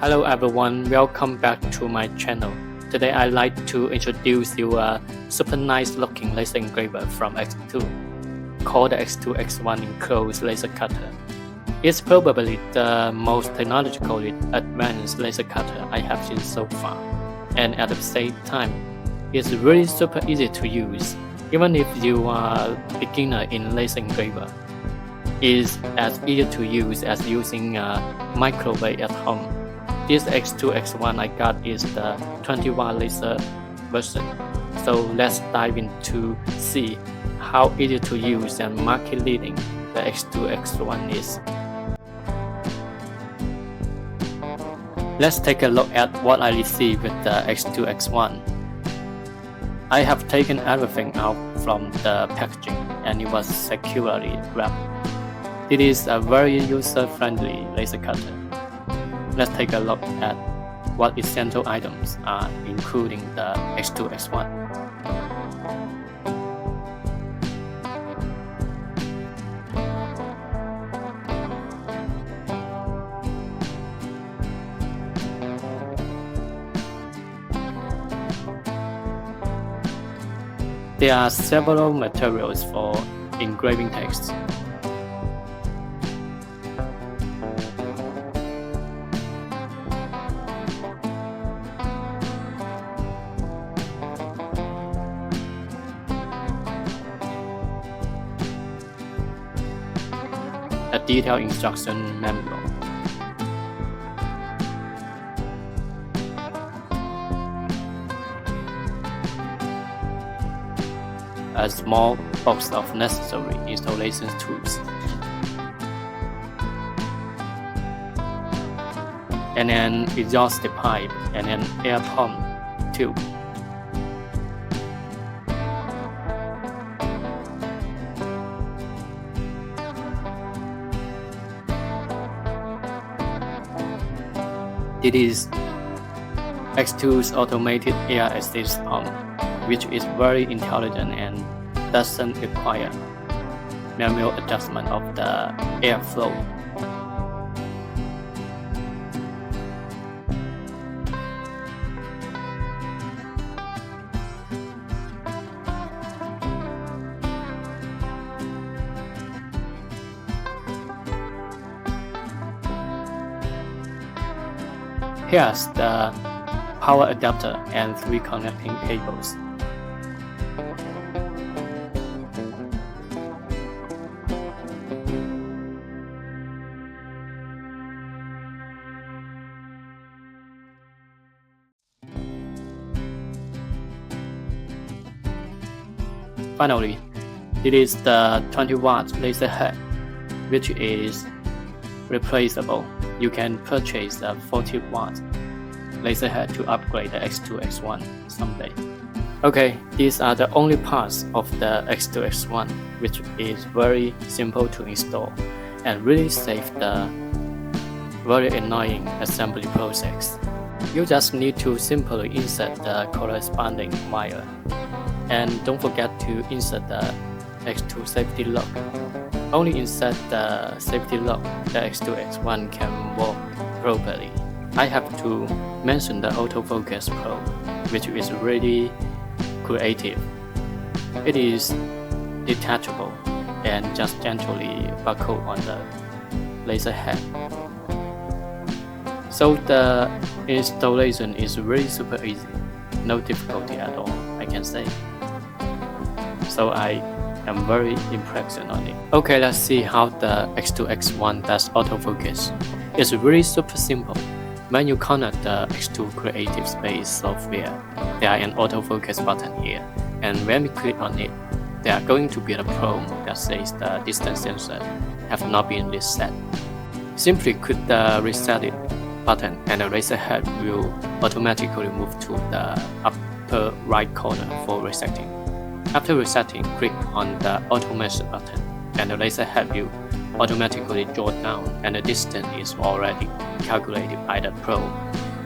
Hello everyone, welcome back to my channel. Today I'd like to introduce you a super nice looking laser engraver from xTool called the x2 x1 enclosed laser cutter. It's probably the most technologically advanced laser cutter I have seen so far, and at the same time, it's really super easy to use. Even if you are a beginner in laser engraver, it's as easy to use as using a microwave at home. This x2 x1 I got is the 20-watt laser version, so let's dive into see how easy to use and market leading the x2 x1 is. Let's take a look at what I received with the x2 x1. I have taken everything out from the packaging and it was securely wrapped. It is a very user-friendly laser cutter. Let's take a look at what essential items are including the x2 x1. There are several materials for engraving text. A detailed instruction manual. A small box of necessary installation tools. And an exhaust pipe and an air pump tube. It is xTool's automated air assist pump, which is very intelligent and doesn't require manual adjustment of the airflow. Here's the power adapter and 3 connecting cables. Finally, it is the 20-watt laser head, which is replaceable. You can purchase a 40-watt laser head to upgrade the x2 x1 someday. Okay, these are the only parts of the x2 x1, which is very simple to install and really save the very annoying assembly process. You just need to simply insert the corresponding wire. And don't forget to insert the x2 safety lock. Only insert the safety lock, the x2 x1 can work properly. I have to mention the Autofocus Pro, which is really creative. It is detachable and just gently buckle on the laser head. So the installation is really super easy, no difficulty at all, I can say. So I am very impressed on it. Okay, let's see how the x2 x1 does autofocus. It's really super simple. When you connect the x2 Creative Space software, there is an autofocus button here, and when we click on it, there are going to be a prompt that says the distance sensor have not been reset. Simply click the reset it button and the laser head will automatically move to the upper right corner for resetting. After resetting, click on the Auto Measure button and the laser head will automatically draw down and the distance is already calculated by the probe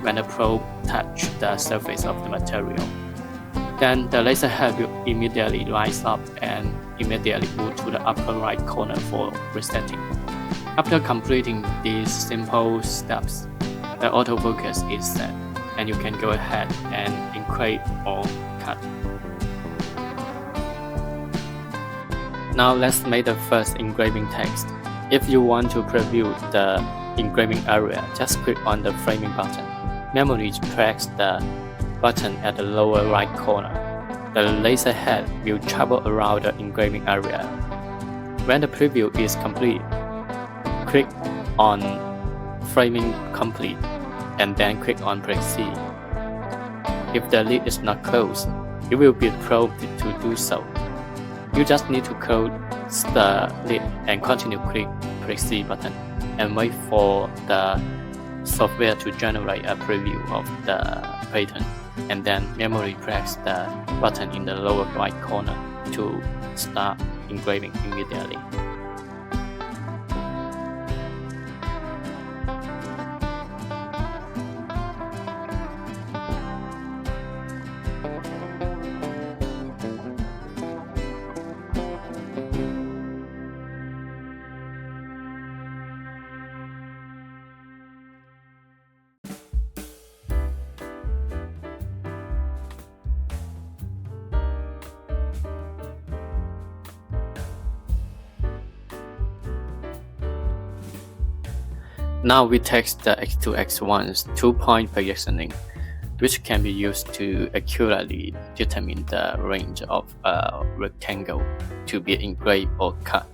when the probe touches the surface of the material. Then the laser head will immediately rise up and immediately move to the upper right corner for resetting. After completing these simple steps, the autofocus is set, and you can go ahead and engrave or cut. Now let's make the first engraving text. If you want to preview the engraving area, just click on the framing button. Manually press the button at the lower right corner. The laser head will travel around the engraving area. When the preview is complete, click on Framing Complete and then click on Proceed. If the lid is not closed, you will be prompted to do so. You just need to close the lid and continue click Proceed button and wait for the software to generate a preview of the pattern, and then manually press the button in the lower right corner to start engraving immediately. Now we take the x2x1's 2-point positioning, which can be used to accurately determine the range of a rectangle to be engraved or cut,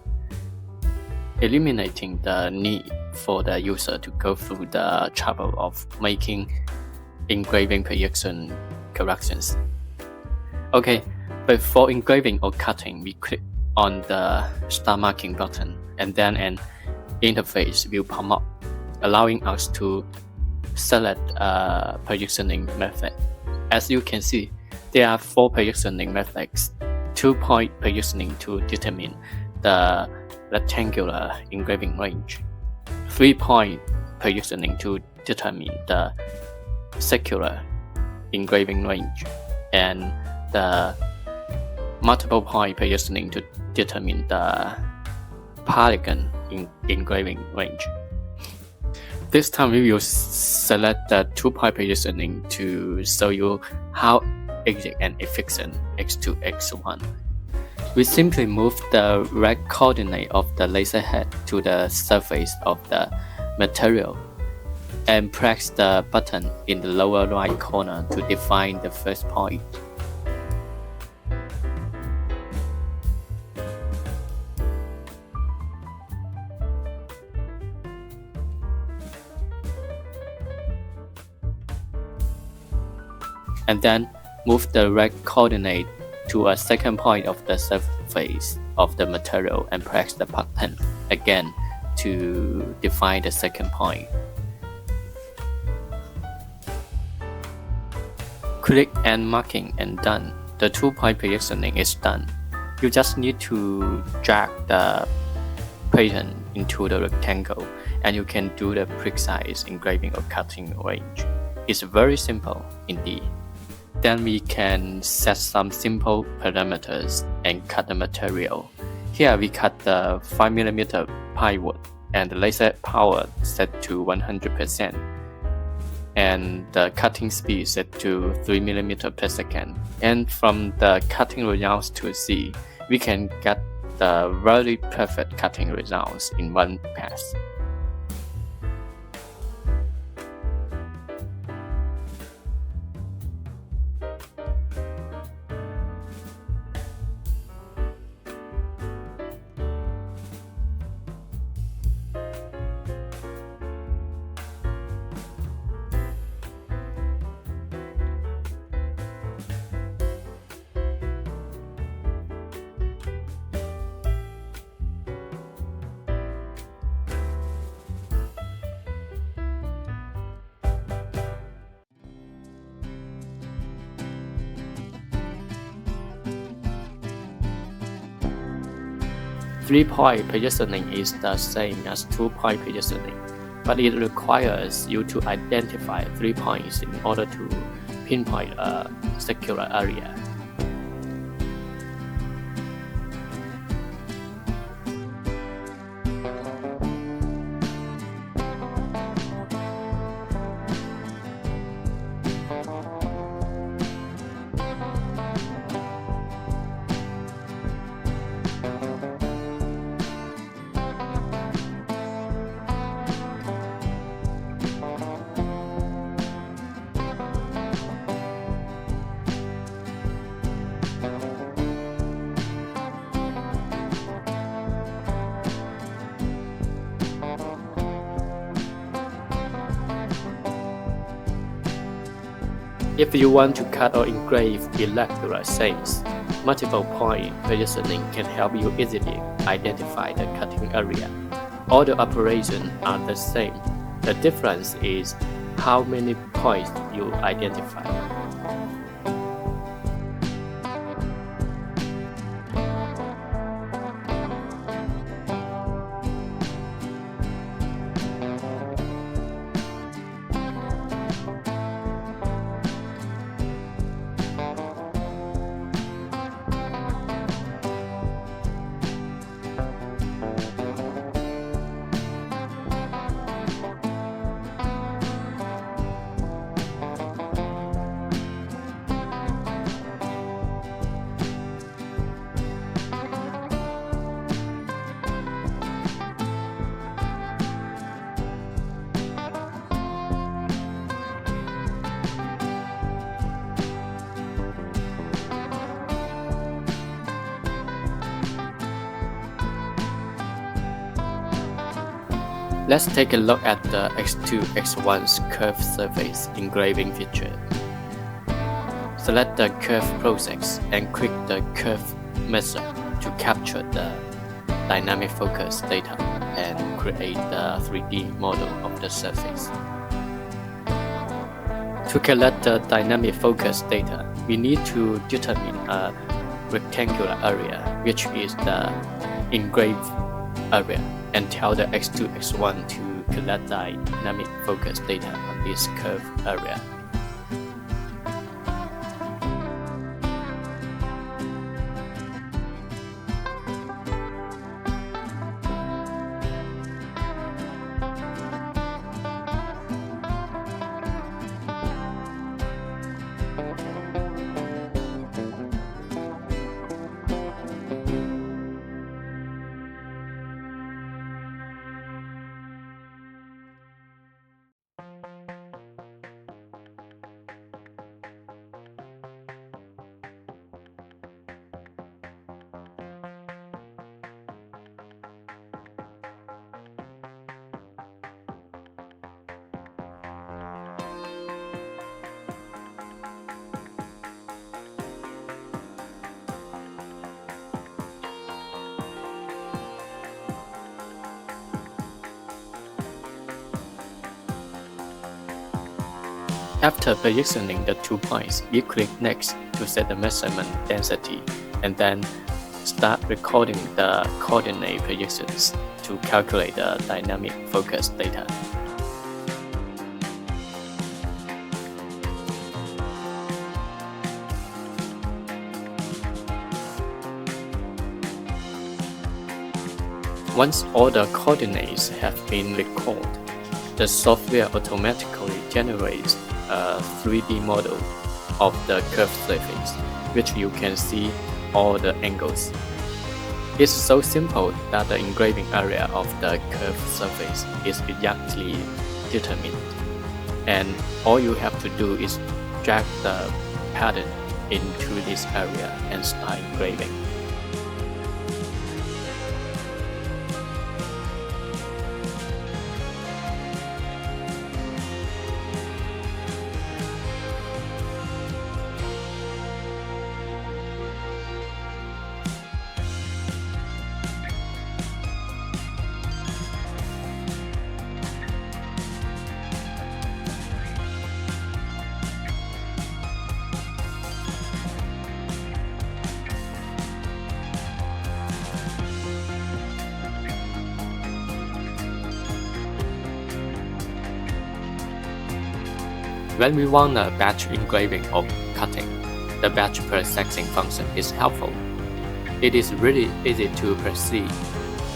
eliminating the need for the user to go through the trouble of making engraving projection corrections. Okay, before engraving or cutting, we click on the Start Marking button, and then an interface will pop up, allowing us to select a positioning method. As you can see, there are 4 positioning methods: 2-point positioning to determine the rectangular engraving range, 3-point positioning to determine the circular engraving range, and the multiple point positioning to determine the polygon engraving range. This time we will select the 2-point positioning to show you how exact and efficient x2x1. We simply move the right coordinate of the laser head to the surface of the material and press the button in the lower right corner to define the first point. And then move the right coordinate to a second point of the surface of the material and press the button again to define the second point. Click End Marking and done. The 2-point positioning is done. You just need to drag the pattern into the rectangle and you can do the precise engraving or cutting range. It's very simple indeed. Then we can set some simple parameters and cut the material. Here we cut the 5mm plywood and the laser power set to 100% and the cutting speed set to 3mm per second. And from the cutting results to see, we can get the very perfect cutting results in one pass. Three-point positioning is the same as 2-point positioning, but it requires you to identify 3 points in order to pinpoint a circular area. If you want to cut or engrave irregular shapes, multiple point positioning can help you easily identify the cutting area. All the operations are the same. The difference is how many points you identify. Let's take a look at the X2 X1's curved surface engraving feature. Select the curve process and click the curve method to capture the dynamic focus data and create the 3D model of the surface. To collect the dynamic focus data, we need to determine a rectangular area, which is the engraved area, and tell the X2 X1 to collect dynamic focus data on this curved area. After positioning the 2 points, you click Next to set the measurement density, and then start recording the coordinate positions to calculate the dynamic focus data. Once all the coordinates have been recorded, the software automatically generates a 3D model of the curved surface, which you can see all the angles. It's so simple that the engraving area of the curved surface is exactly determined, and all you have to do is drag the pattern into this area and start engraving. When we want a batch engraving or cutting, the batch processing function is helpful. It is really easy to proceed.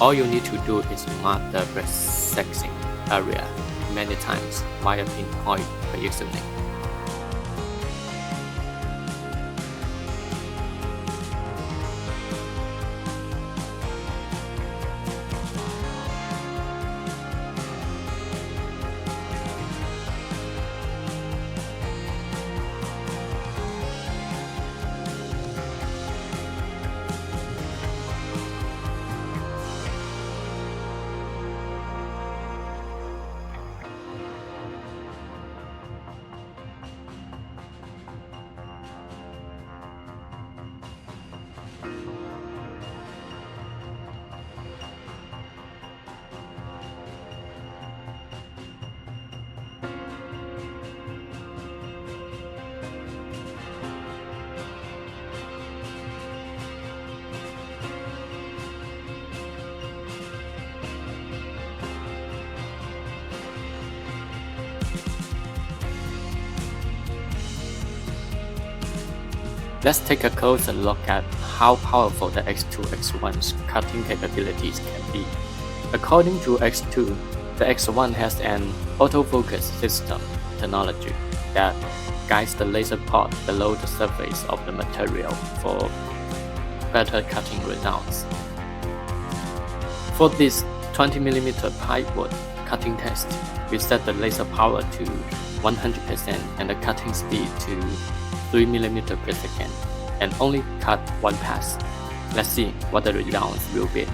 All you need to do is mark the processing area many times via pinpoint positioning. Let's take a closer look at how powerful the X2 X1's cutting capabilities can be. According to X2, the X1 has an autofocus system technology that guides the laser pod below the surface of the material for better cutting results. For this 20mm pipewood cutting test, we set the laser power to 100% and the cutting speed to 3mm per second and only cut one pass. Let's see what the results will be.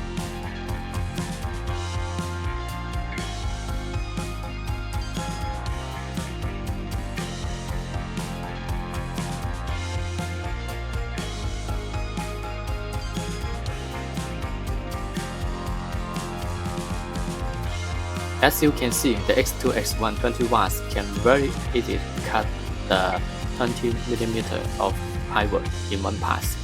As you can see, the X2 X1 20 watts can very easily cut the 20mm of plywood in one pass.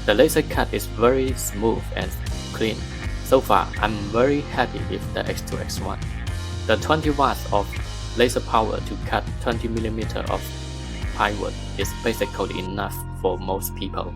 The laser cut is very smooth and clean. So far, I'm very happy with the X2 X1. The 20 watts of laser power to cut 20mm of plywood is basically enough for most people.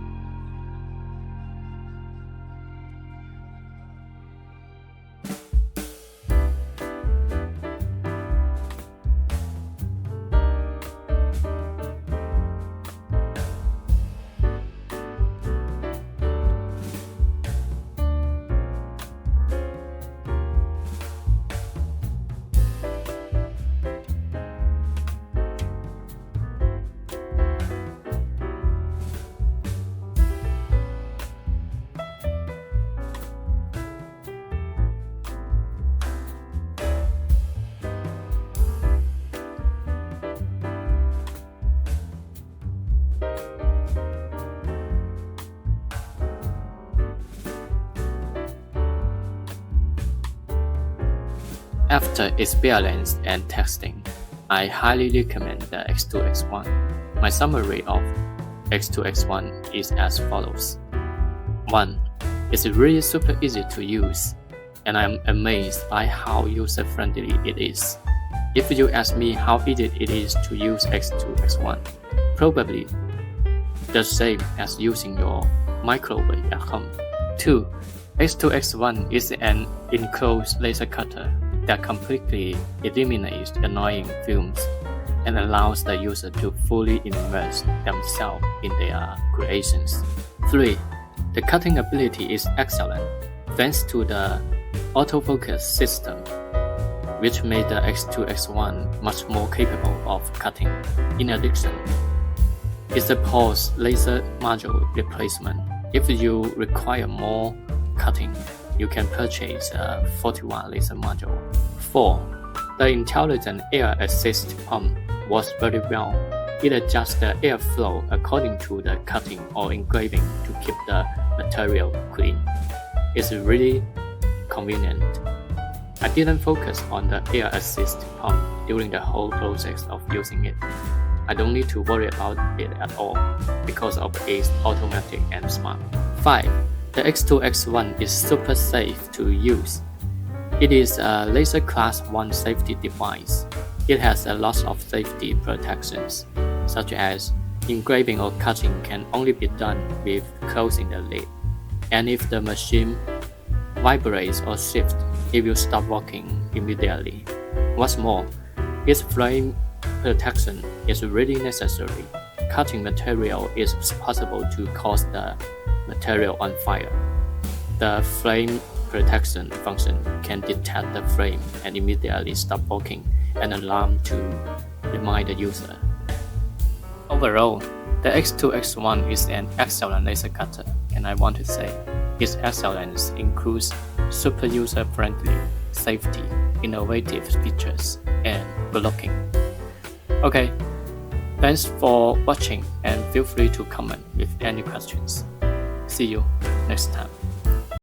After experience and testing, I highly recommend the X2 X1. My summary of X2 X1 is as follows. 1. It's really super easy to use, and I'm amazed by how user-friendly it is. If you ask me how easy it is to use X2 X1, probably the same as using your microwave at home. 2. X2 X1 is an enclosed laser cutter that completely eliminates annoying fumes and allows the user to fully immerse themselves in their creations. 3. The cutting ability is excellent thanks to the autofocus system, which made the X2 X1 much more capable of cutting. In addition, it supports laser module replacement. If you require more cutting, you can purchase a 40-watt laser module. 4. The intelligent air assist pump works very well. It adjusts the airflow according to the cutting or engraving to keep the material clean. It's really convenient. I didn't focus on the air assist pump during the whole process of using it. I don't need to worry about it at all because of its automatic and smart. 5. The X2 X1 is super safe to use. It is a laser class 1 safety device. It has a lot of safety protections, such as engraving or cutting can only be done with closing the lid, and if the machine vibrates or shifts, it will stop working immediately. What's more, its flame protection is really necessary. Cutting material is possible to cause the material on fire. The flame protection function can detect the flame and immediately stop working, an alarm to remind the user. Overall, the X2 X1 is an excellent laser cutter, and I want to say its excellence includes super user-friendly, safety, innovative features, and good looking. Okay, thanks for watching and feel free to comment with any questions. See you next time.